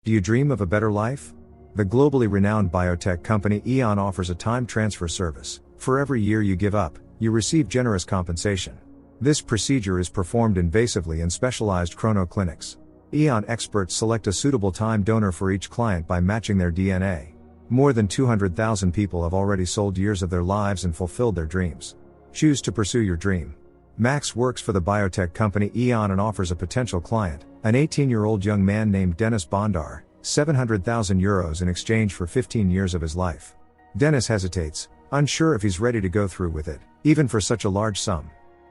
Do you dream of a better life? The globally renowned biotech company AEON offers a time transfer service. For every year you give up, you receive generous compensation. This procedure is performed invasively in specialized chrono clinics. AEON experts select a suitable time donor for each client by matching their DNA. More than 200,000 people have already sold years of their lives and fulfilled their dreams. Choose to pursue your dream. Max works for the biotech company AEON and offers a potential client, an 18-year-old young man named Dennis Bondar, €700,000 in exchange for 15 years of his life. Dennis hesitates, unsure if he's ready to go through with it, even for such a large sum.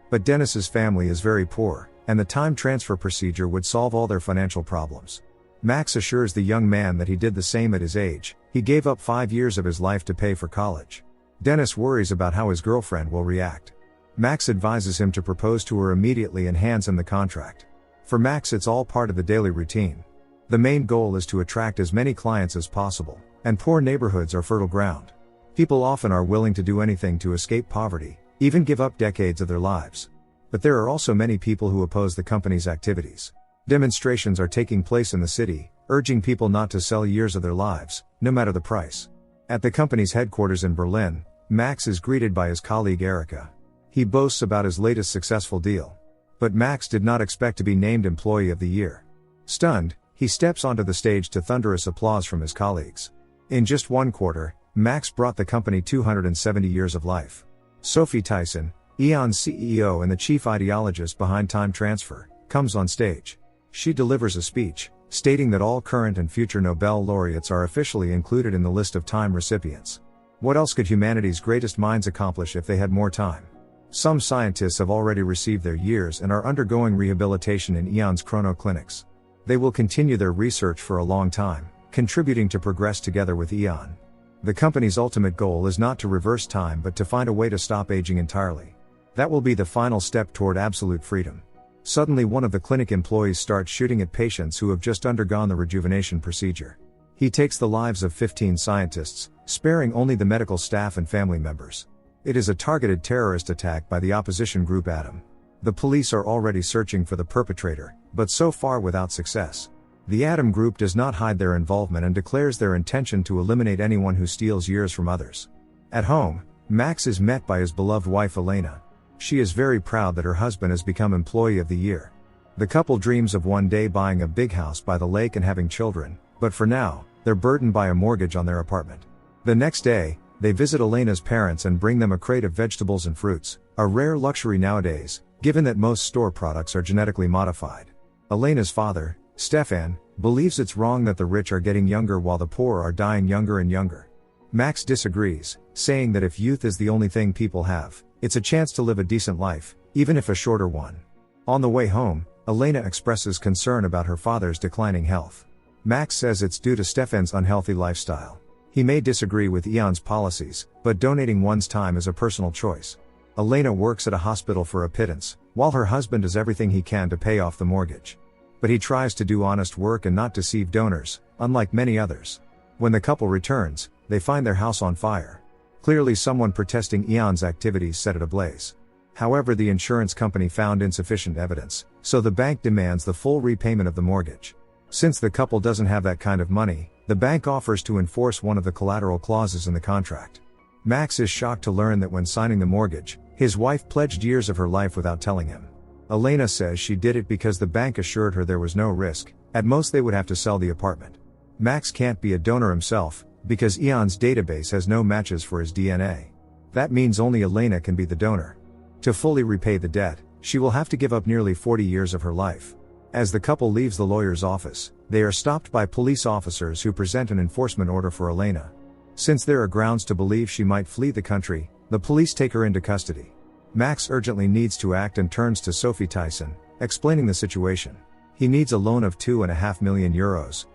But Dennis's family is very poor, and the time transfer procedure would solve all their financial problems. Max assures the young man that he did the same at his age. He gave up 5 years of his life to pay for college. Dennis worries about how his girlfriend will react. Max advises him to propose to her immediately and hands him the contract. For Max, it's all part of the daily routine. The main goal is to attract as many clients as possible, and poor neighborhoods are fertile ground. People often are willing to do anything to escape poverty, even give up decades of their lives. But there are also many people who oppose the company's activities. Demonstrations are taking place in the city, urging people not to sell years of their lives, no matter the price. At the company's headquarters in Berlin, Max is greeted by his colleague Erica. He boasts about his latest successful deal. But Max did not expect to be named Employee of the Year. Stunned, he steps onto the stage to thunderous applause from his colleagues. In just 1 quarter, Max brought the company 270 years of life. Sophie Tyson, AEON's CEO and the chief ideologist behind time transfer, comes on stage. She delivers a speech, stating that all current and future Nobel laureates are officially included in the list of time recipients. What else could humanity's greatest minds accomplish if they had more time? Some scientists have already received their years and are undergoing rehabilitation in AEON's chrono clinics. They will continue their research for a long time, contributing to progress together with AEON. The company's ultimate goal is not to reverse time but to find a way to stop aging entirely. That will be the final step toward absolute freedom. Suddenly one of the clinic employees starts shooting at patients who have just undergone the rejuvenation procedure. He takes the lives of 15 scientists, sparing only the medical staff and family members. It is a targeted terrorist attack by the opposition group ATOM. The police are already searching for the perpetrator, but so far without success. The ATOM group does not hide their involvement and declares their intention to eliminate anyone who steals years from others. At home, Max is met by his beloved wife Elena. She is very proud that her husband has become Employee of the Year. The couple dreams of one day buying a big house by the lake and having children, but for now, they're burdened by a mortgage on their apartment. The next day, they visit Elena's parents and bring them a crate of vegetables and fruits, a rare luxury nowadays, given that most store products are genetically modified. Elena's father, Stefan, believes it's wrong that the rich are getting younger while the poor are dying younger and younger. Max disagrees, saying that if youth is the only thing people have, it's a chance to live a decent life, even if a shorter one. On the way home, Elena expresses concern about her father's declining health. Max says it's due to Stefan's unhealthy lifestyle. He may disagree with AEON's policies, but donating one's time is a personal choice. Elena works at a hospital for a pittance, while her husband does everything he can to pay off the mortgage. But he tries to do honest work and not deceive donors, unlike many others. When the couple returns, they find their house on fire. Clearly someone protesting AEON's activities set it ablaze. However, the insurance company found insufficient evidence, so the bank demands the full repayment of the mortgage. Since the couple doesn't have that kind of money, the bank offers to enforce one of the collateral clauses in the contract. Max is shocked to learn that when signing the mortgage, his wife pledged years of her life without telling him. Elena says she did it because the bank assured her there was no risk, at most they would have to sell the apartment. Max can't be a donor himself, because AEON's database has no matches for his DNA. That means only Elena can be the donor. To fully repay the debt, she will have to give up nearly 40 years of her life. As the couple leaves the lawyer's office, they are stopped by police officers who present an enforcement order for Elena. Since there are grounds to believe she might flee the country, the police take her into custody. Max urgently needs to act and turns to Sophie Tyson, explaining the situation. He needs a loan of €2.5 million,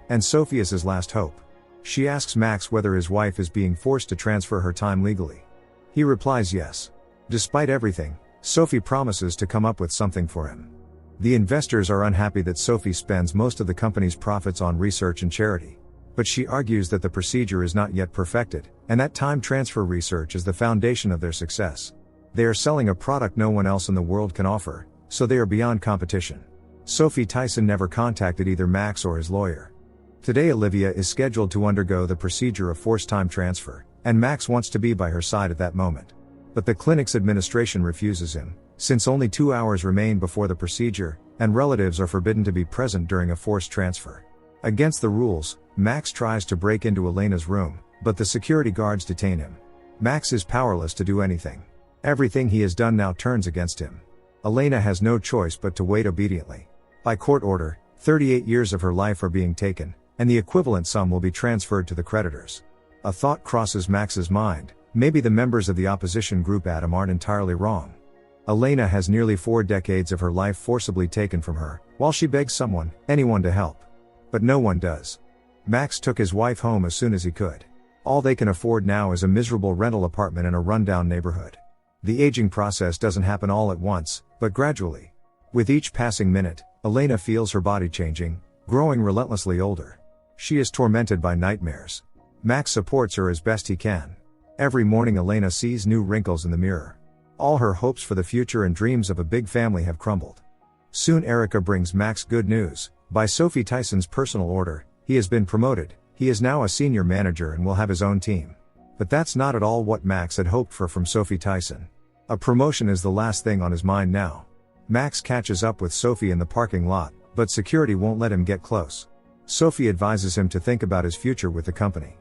and Sophie is his last hope. She asks Max whether his wife is being forced to transfer her time legally. He replies yes. Despite everything, Sophie promises to come up with something for him. The investors are unhappy that Sophie spends most of the company's profits on research and charity. But she argues that the procedure is not yet perfected, and that time transfer research is the foundation of their success. They are selling a product no one else in the world can offer, so they are beyond competition. Sophie Tyson never contacted either Max or his lawyer. Today Olivia is scheduled to undergo the procedure of forced time transfer, and Max wants to be by her side at that moment. But the clinic's administration refuses him, since only 2 hours remain before the procedure, and relatives are forbidden to be present during a forced transfer. Against the rules, Max tries to break into Elena's room, but the security guards detain him. Max is powerless to do anything. Everything he has done now turns against him. Elena has no choice but to wait obediently. By court order, 38 years of her life are being taken, and the equivalent sum will be transferred to the creditors. A thought crosses Max's mind: maybe the members of the opposition group AEON aren't entirely wrong. Elena has nearly 4 decades of her life forcibly taken from her, while she begs anyone to help. But no one does. Max took his wife home as soon as he could. All they can afford now is a miserable rental apartment in a rundown neighborhood. The aging process doesn't happen all at once, but gradually. With each passing minute, Elena feels her body changing, growing relentlessly older. She is tormented by nightmares. Max supports her as best he can. Every morning Elena sees new wrinkles in the mirror. All her hopes for the future and dreams of a big family have crumbled. Soon Erica brings Max good news. By Sophie Tyson's personal order, he has been promoted. He is now a senior manager and will have his own team. But that's not at all what Max had hoped for from Sophie Tyson. A promotion is the last thing on his mind now. Max catches up with Sophie in the parking lot, but security won't let him get close. Sophie advises him to think about his future with the company.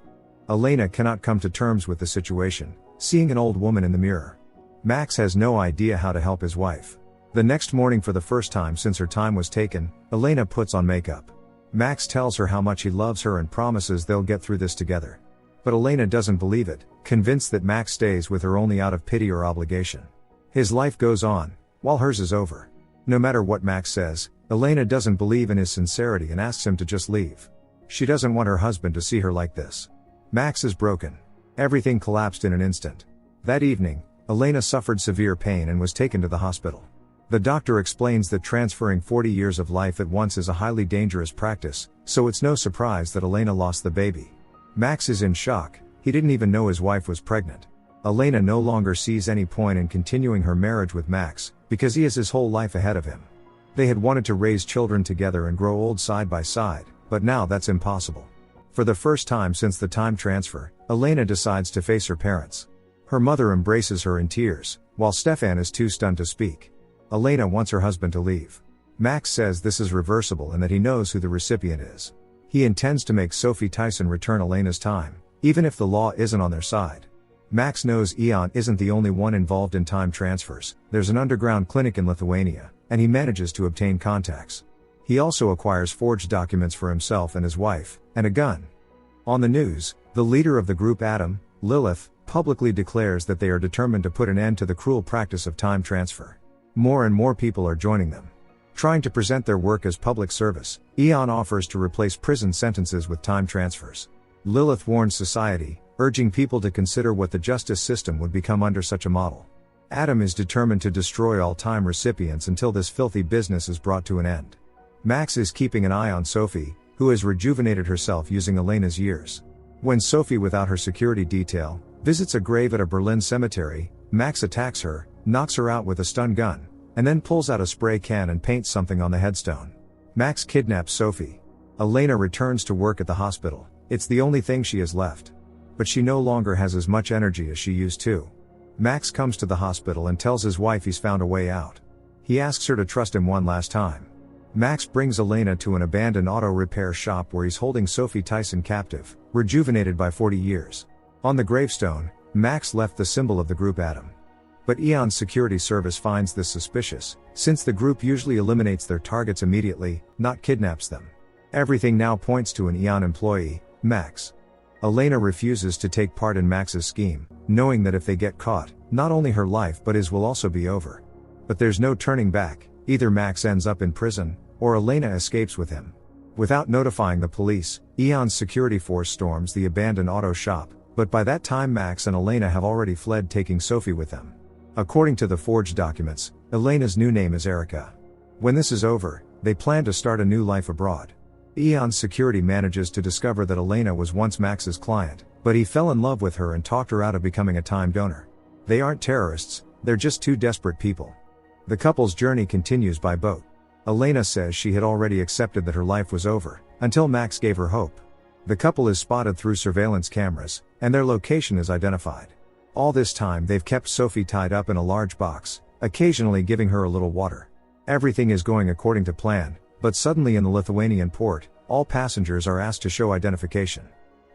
Elena cannot come to terms with the situation, seeing an old woman in the mirror. Max has no idea how to help his wife. The next morning, for the first time since her time was taken, Elena puts on makeup. Max tells her how much he loves her and promises they'll get through this together. But Elena doesn't believe it, convinced that Max stays with her only out of pity or obligation. His life goes on, while hers is over. No matter what Max says, Elena doesn't believe in his sincerity and asks him to just leave. She doesn't want her husband to see her like this. Max is broken. Everything collapsed in an instant. That evening, Elena suffered severe pain and was taken to the hospital. The doctor explains that transferring 40 years of life at once is a highly dangerous practice, so it's no surprise that Elena lost the baby. Max is in shock. He didn't even know his wife was pregnant. Elena no longer sees any point in continuing her marriage with Max, because he has his whole life ahead of him. They had wanted to raise children together and grow old side by side, but now that's impossible. For the first time since the time transfer, Elena decides to face her parents. Her mother embraces her in tears, while Stefan is too stunned to speak. Elena wants her husband to leave. Max says this is reversible and that he knows who the recipient is. He intends to make Sophie Tyson return Elena's time, even if the law isn't on their side. Max knows AEON isn't the only one involved in time transfers. There's an underground clinic in Lithuania, and he manages to obtain contacts. He also acquires forged documents for himself and his wife, and a gun. On the news, the leader of the group AEON, Lilith, publicly declares that they are determined to put an end to the cruel practice of time transfer. More and more people are joining them. Trying to present their work as public service, AEON offers to replace prison sentences with time transfers. Lilith warns society, urging people to consider what the justice system would become under such a model. AEON is determined to destroy all time recipients until this filthy business is brought to an end. Max is keeping an eye on Sophie, who has rejuvenated herself using Elena's years. When Sophie, without her security detail, visits a grave at a Berlin cemetery, Max attacks her, knocks her out with a stun gun, and then pulls out a spray can and paints something on the headstone. Max kidnaps Sophie. Elena returns to work at the hospital. It's the only thing she has left. But she no longer has as much energy as she used to. Max comes to the hospital and tells his wife he's found a way out. He asks her to trust him one last time. Max brings Elena to an abandoned auto repair shop where he's holding Sophie Tyson captive, rejuvenated by 40 years. On the gravestone, Max left the symbol of the group AEON. But AEON's security service finds this suspicious, since the group usually eliminates their targets immediately, not kidnaps them. Everything now points to an AEON employee, Max. Elena refuses to take part in Max's scheme, knowing that if they get caught, not only her life but his will also be over. But there's no turning back. Either Max ends up in prison, or Elena escapes with him. Without notifying the police, AEON's security force storms the abandoned auto shop, but by that time Max and Elena have already fled, taking Sophie with them. According to the forged documents, Elena's new name is Erica. When this is over, they plan to start a new life abroad. AEON's security manages to discover that Elena was once Max's client, but he fell in love with her and talked her out of becoming a time donor. They aren't terrorists, they're just two desperate people. The couple's journey continues by boat. Elena says she had already accepted that her life was over, until Max gave her hope. The couple is spotted through surveillance cameras, and their location is identified. All this time they've kept Sophie tied up in a large box, occasionally giving her a little water. Everything is going according to plan, but suddenly in the Lithuanian port, all passengers are asked to show identification.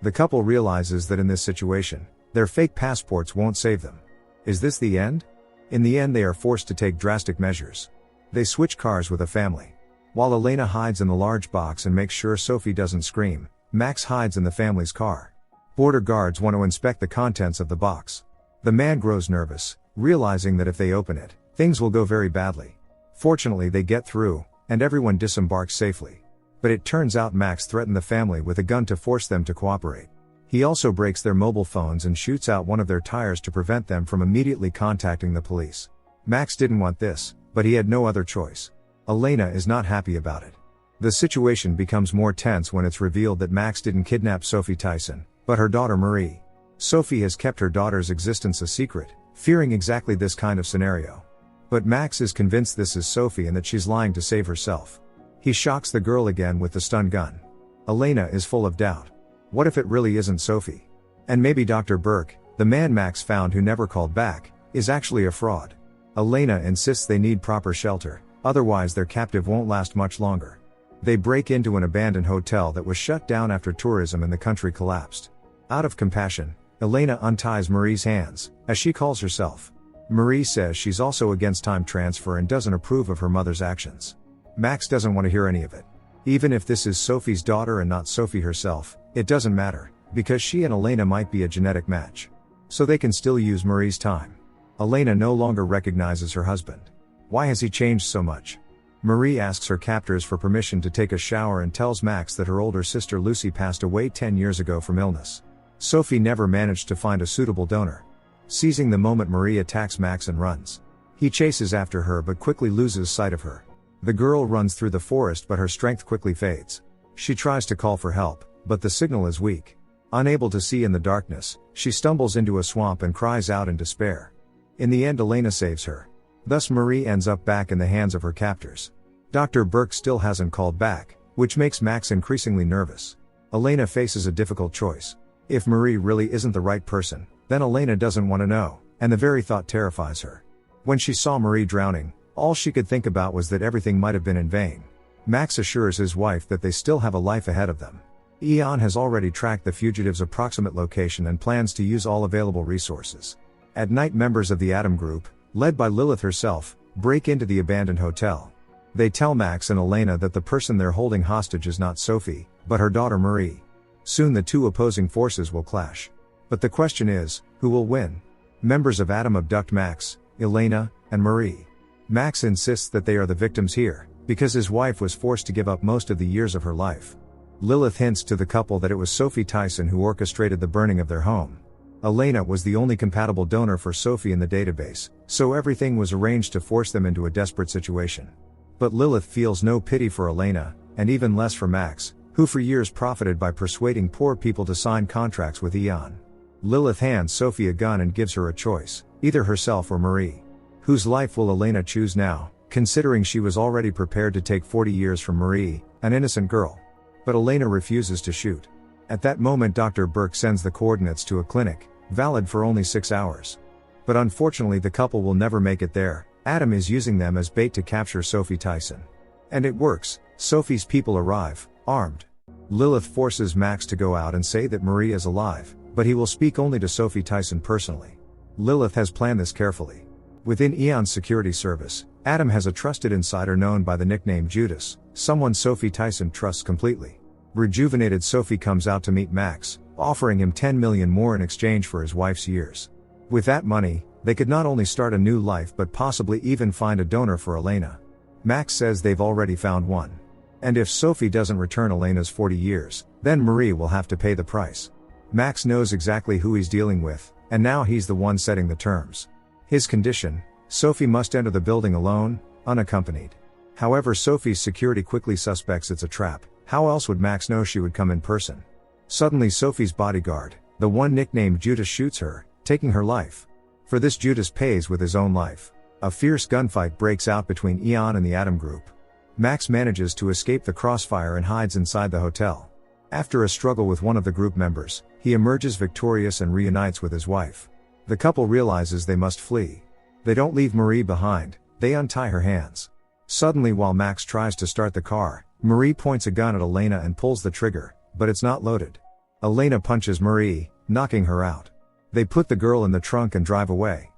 The couple realizes that in this situation, their fake passports won't save them. Is this the end? In the end they are forced to take drastic measures. They switch cars with a family. While Elena hides in the large box and makes sure Sophie doesn't scream, Max hides in the family's car. Border guards want to inspect the contents of the box. The man grows nervous, realizing that if they open it, things will go very badly. Fortunately they get through, and everyone disembarks safely. But it turns out Max threatened the family with a gun to force them to cooperate. He also breaks their mobile phones and shoots out one of their tires to prevent them from immediately contacting the police. Max didn't want this, but he had no other choice. Elena is not happy about it. The situation becomes more tense when it's revealed that Max didn't kidnap Sophie Tyson, but her daughter Marie. Sophie has kept her daughter's existence a secret, fearing exactly this kind of scenario. But Max is convinced this is Sophie and that she's lying to save herself. He shocks the girl again with the stun gun. Elena is full of doubt. What if it really isn't Sophie? And maybe Dr. Burke, the man Max found who never called back, is actually a fraud. Elena insists they need proper shelter, otherwise their captive won't last much longer. They break into an abandoned hotel that was shut down after tourism in the country collapsed. Out of compassion, Elena unties Marie's hands, as she calls herself. Marie says she's also against time transfer and doesn't approve of her mother's actions. Max doesn't want to hear any of it. Even if this is Sophie's daughter and not Sophie herself, it doesn't matter, because she and Elena might be a genetic match. So they can still use Marie's time. Elena no longer recognizes her husband. Why has he changed so much? Marie asks her captors for permission to take a shower and tells Max that her older sister Lucy passed away 10 years ago from illness. Sophie never managed to find a suitable donor. Seizing the moment, Marie attacks Max and runs. He chases after her but quickly loses sight of her. The girl runs through the forest but her strength quickly fades. She tries to call for help, but the signal is weak. Unable to see in the darkness, she stumbles into a swamp and cries out in despair. In the end, Elena saves her. Thus Marie ends up back in the hands of her captors. Dr. Burke still hasn't called back, which makes Max increasingly nervous. Elena faces a difficult choice. If Marie really isn't the right person, then Elena doesn't want to know, and the very thought terrifies her. When she saw Marie drowning, all she could think about was that everything might have been in vain. Max assures his wife that they still have a life ahead of them. AEON has already tracked the fugitive's approximate location and plans to use all available resources. At night, members of the ATOM group, led by Lilith herself, break into the abandoned hotel. They tell Max and Elena that the person they're holding hostage is not Sophie, but her daughter Marie. Soon the two opposing forces will clash. But the question is, who will win? Members of ATOM abduct Max, Elena, and Marie. Max insists that they are the victims here, because his wife was forced to give up most of the years of her life. Lilith hints to the couple that it was Sophie Tyson who orchestrated the burning of their home. Elena was the only compatible donor for Sophie in the database, so everything was arranged to force them into a desperate situation. But Lilith feels no pity for Elena, and even less for Max, who for years profited by persuading poor people to sign contracts with AEON. Lilith hands Sophie a gun and gives her a choice, either herself or Marie. Whose life will Elena choose now, considering she was already prepared to take 40 years from Marie, an innocent girl? But Elena refuses to shoot. At that moment, Dr. Burke sends the coordinates to a clinic, valid for only 6 hours. But unfortunately the couple will never make it there. ATOM is using them as bait to capture Sophie Tyson. And it works. Sophie's people arrive, armed. Lilith forces Max to go out and say that Marie is alive, but he will speak only to Sophie Tyson personally. Lilith has planned this carefully. Within AEON's security service, ATOM has a trusted insider known by the nickname Judas, someone Sophie Tyson trusts completely. Rejuvenated Sophie comes out to meet Max, offering him 10 million more in exchange for his wife's years. With that money, they could not only start a new life but possibly even find a donor for Elena. Max says they've already found one. And if Sophie doesn't return Elena's 40 years, then Marie will have to pay the price. Max knows exactly who he's dealing with, and now he's the one setting the terms. His condition: Sophie must enter the building alone, unaccompanied. However, Sophie's security quickly suspects it's a trap. How else would Max know she would come in person? Suddenly Sophie's bodyguard, the one nicknamed Judas, shoots her, taking her life. For this, Judas pays with his own life. A fierce gunfight breaks out between AEON and the ATOM group. Max manages to escape the crossfire and hides inside the hotel. After a struggle with one of the group members, he emerges victorious and reunites with his wife. The couple realizes they must flee. They don't leave Marie behind, they untie her hands. Suddenly, while Max tries to start the car, Marie points a gun at Elena and pulls the trigger, but it's not loaded. Elena punches Marie, knocking her out. They put the girl in the trunk and drive away.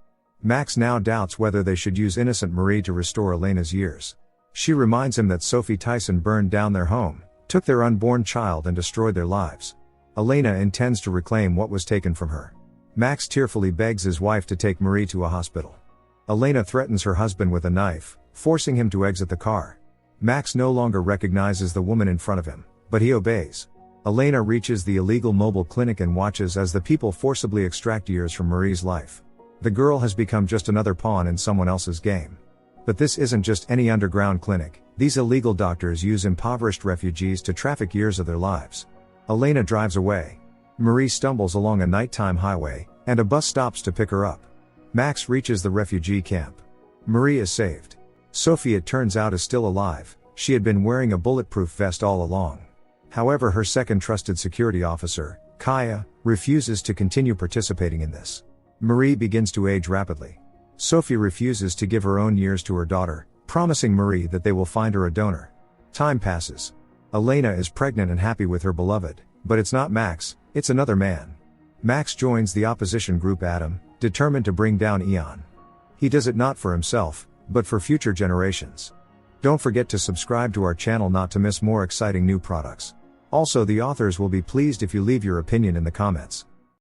Max now doubts whether they should use innocent Marie to restore Elena's years. She reminds him that Sophie Tyson burned down their home, took their unborn child and destroyed their lives. Elena intends to reclaim what was taken from her. Max tearfully begs his wife to take Marie to a hospital. Elena threatens her husband with a knife, forcing him to exit the car. Max no longer recognizes the woman in front of him, but he obeys. Elena reaches the illegal mobile clinic and watches as the people forcibly extract years from Marie's life. The girl has become just another pawn in someone else's game. But this isn't just any underground clinic. These illegal doctors use impoverished refugees to traffic years of their lives. Elena drives away. Marie stumbles along a nighttime highway, and a bus stops to pick her up. Max reaches the refugee camp. Marie is saved. Sophie, it turns out, is still alive. She had been wearing a bulletproof vest all along. However, her second trusted security officer, Kaya, refuses to continue participating in this. Marie begins to age rapidly. Sophie refuses to give her own years to her daughter, promising Marie that they will find her a donor. Time passes. Elena is pregnant and happy with her beloved, but it's not Max, it's another man. Max joins the opposition group Adam, determined to bring down AEON. He does it not for himself, but for future generations. Don't forget to subscribe to our channel not to miss more exciting new products. Also, the authors will be pleased if you leave your opinion in the comments.